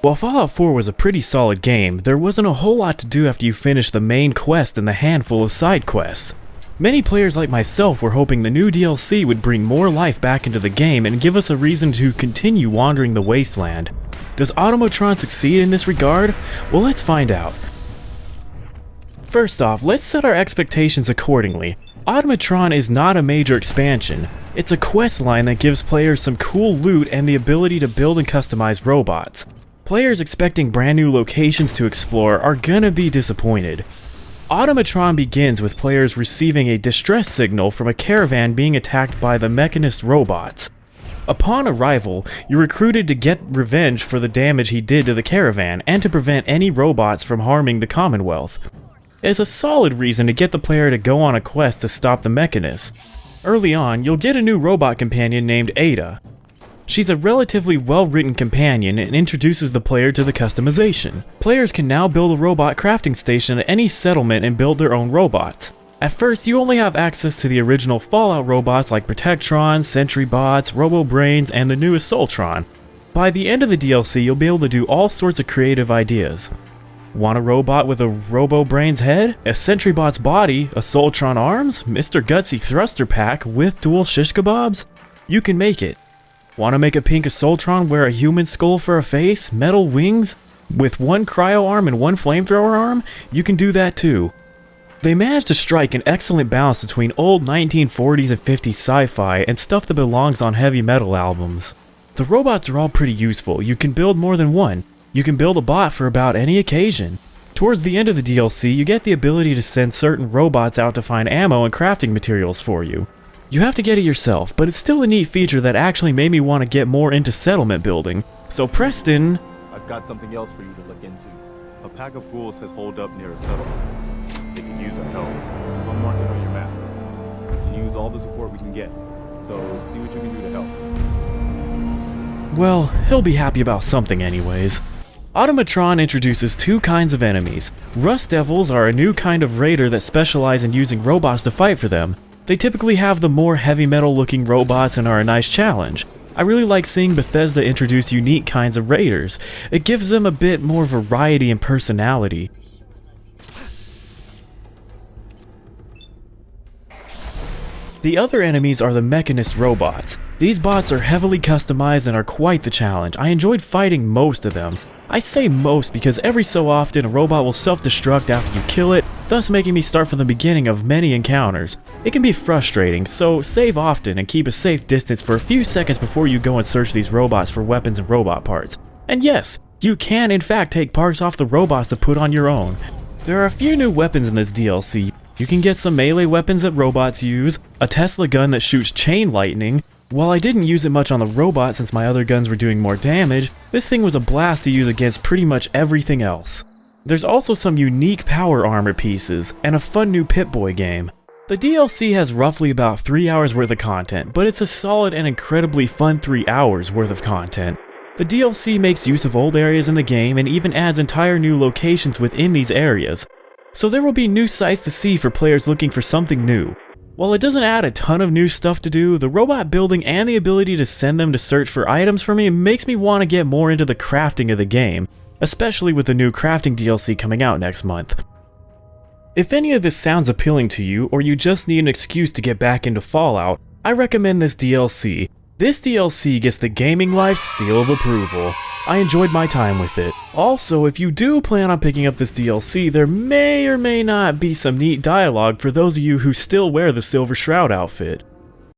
While Fallout 4 was a pretty solid game, there wasn't a whole lot to do after you finished the main quest and the handful of side quests. Many players like myself were hoping the new DLC would bring more life back into the game and give us a reason to continue wandering the wasteland. Does Automatron succeed in this regard? Well, let's find out. First off, let's set our expectations accordingly. Automatron is not a major expansion. It's a quest line that gives players some cool loot and the ability to build and customize robots. Players expecting brand new locations to explore are gonna be disappointed. Automatron begins with players receiving a distress signal from a caravan being attacked by the Mechanist robots. Upon arrival, you're recruited to get revenge for the damage he did to the caravan and to prevent any robots from harming the Commonwealth. It's a solid reason to get the player to go on a quest to stop the Mechanists. Early on, you'll get a new robot companion named Ada. She's a relatively well-written companion and introduces the player to the customization. Players can now build a robot crafting station at any settlement and build their own robots. At first, you only have access to the original Fallout robots like Protectron, Sentry Bots, Robo-Brains, and the newest Soltron. By the end of the DLC, you'll be able to do all sorts of creative ideas. Want a robot with a Robo-Brains head, a Sentry Bot's body, a Soltron arms, Mr. Gutsy thruster pack with dual shish kebabs? You can make it. Want to make a pink Soltron wear a human skull for a face, metal wings, with one cryo arm and one flamethrower arm? You can do that too. They managed to strike an excellent balance between old 1940s and 50s sci-fi and stuff that belongs on heavy metal albums. The robots are all pretty useful. You can build more than one. You can build a bot for about any occasion. Towards the end of the DLC, you get the ability to send certain robots out to find ammo and crafting materials for you. You have to get it yourself, but it's still a neat feature that actually made me want to get more into settlement building. So Preston... I've got something else for you to look into. A pack of ghouls has holed up near a settlement. They can use our help. I'll mark it on your map. We can use all the support we can get. So see what you can do to help. Well, he'll be happy about something anyways. Automatron introduces two kinds of enemies. Rust Devils are a new kind of raider that specialize in using robots to fight for them. They typically have the more heavy metal looking robots and are a nice challenge. I really like seeing Bethesda introduce unique kinds of raiders. It gives them a bit more variety and personality. The other enemies are the Mechanist robots. These bots are heavily customized and are quite the challenge. I enjoyed fighting most of them. I say most because every so often a robot will self-destruct after you kill it, thus making me start from the beginning of many encounters. It can be frustrating, so save often and keep a safe distance for a few seconds before you go and search these robots for weapons and robot parts. And yes, you can in fact take parts off the robots to put on your own. There are a few new weapons in this DLC. You can get some melee weapons that robots use, a Tesla gun that shoots chain lightning. While I didn't use it much on the robot since my other guns were doing more damage, this thing was a blast to use against pretty much everything else. There's also some unique power armor pieces, and a fun new Pip-Boy game. The DLC has roughly about 3 hours worth of content, but it's a solid and incredibly fun 3 hours worth of content. The DLC makes use of old areas in the game and even adds entire new locations within these areas. So there will be new sites to see for players looking for something new. While it doesn't add a ton of new stuff to do, the robot building and the ability to send them to search for items for me makes me want to get more into the crafting of the game, especially with the new crafting DLC coming out next month. If any of this sounds appealing to you, or you just need an excuse to get back into Fallout, I recommend this DLC. This DLC gets the Gaming Life seal of approval. I enjoyed my time with it. Also, if you do plan on picking up this DLC, there may or may not be some neat dialogue for those of you who still wear the Silver Shroud outfit.